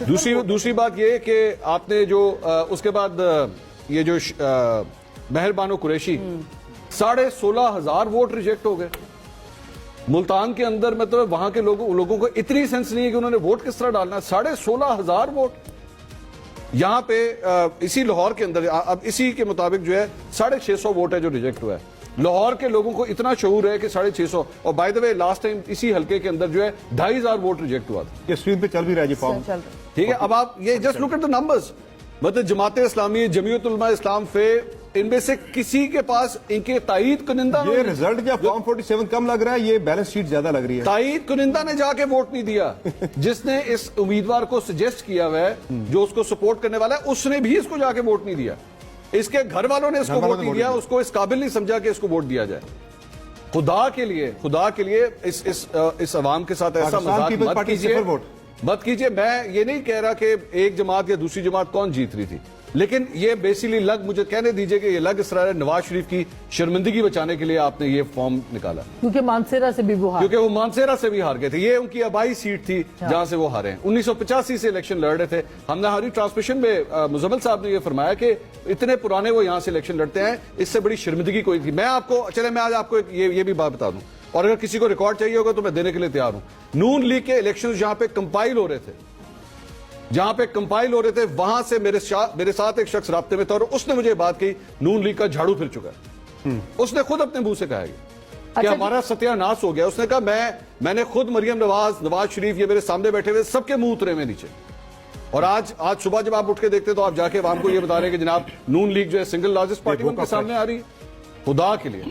दूसरी बात ये कि आपने जो उसके बाद ये जो मेहरबानो कुरैशी 16,500 वोट रिजेक्ट हो गए मुल्तान के अंदर। मतलब वहां के लोगों को इतनी सेंस नहीं है कि उन्होंने वोट किस तरह डालना है। 16,500 वोट यहां पे इसी लाहौर के अंदर अब इसी के मुताबिक जो है 650 वोट है जो रिजेक्ट हुआ है। लाहौर के लोगों को इतना शऊर है कि 650। और by the way last time इसी हल्के के अंदर जो है 2,500 वोट रिजेक्ट हुआ था। ये स्क्रीन पे चल भी रहा है जी फॉर्म, ठीक है। अब आप ये just look at the numbers. मतलब जमात इस्लामी, जमीयत उलमा इस्लाम फे, इनमें से किसी के पास इनके तायीद कुनिंदा ये रिजल्ट जो फॉर्म 47 कम लग रहा है, ये बैलेंस शीट ज्यादा लग रही है। तायीद कुनिंदा ने जाके वोट नहीं दिया। जिसने इस उम्मीदवार को सजेस्ट किया हुआ है, जो उसको सपोर्ट करने वाला है, उसने भी इसको जाके वोट नहीं दिया। इसके घर वालों ने इसको वोट नहीं दिया, उसको इस काबिल नहीं समझा कि इसको वोट दिया जाए। खुदा के लिए इस अवाम के साथ ऐसा मजाक मत कीजिए। मैं ये नहीं कह रहा कि एक जमात या दूसरी जमात कौन जीत रही थी, लेकिन ये बेसिकली मुझे कहने दीजिए कि ये लग इस तरह नवाज शरीफ की शर्मिंदगी बचाने के लिए आपने ये फॉर्म निकाला, क्योंकि मानसेरा से भी वो हार गए थे। ये उनकी आबाई सीट थी जहां से वो हारे हैं। 1985 से इलेक्शन लड़ रहे थे। हमने हमारी ट्रांसमिशन में मुजम्मिल साहब ने ये फरमाया कि इतने पुराने वो यहां से इलेक्शन लड़ते हैं, इससे बड़ी शर्मिंदगी कोई थी। मैं आज आपको ये भी बात बता दूं, और अगर किसी को रिकॉर्ड चाहिए होगा तो मैं देने के लिए तैयार हूं। नून लीग के इलेक्शन जहां पे कंपाइल हो रहे थे, वहां से मेरे साथ एक शख्स राब्ते में था और उसने मुझे बात की, नून लीग का झाड़ू फिर चुका है। उसने खुद अपने मुंह से कहा कि हमारा सत्यानाश हो गया। उसने कहा मैंने खुद मरियम नवाज शरीफ ये मेरे सामने बैठे हुए सबके मुंह उतरे में नीचे। और आज सुबह जब आप उठ के देखते तो आप जाके आवाम को ये बता रहे हैं कि जनाब नून लीग जो है सिंगल लार्जेस्ट पार्टी उनके सामने आ रही है। खुदा के लिए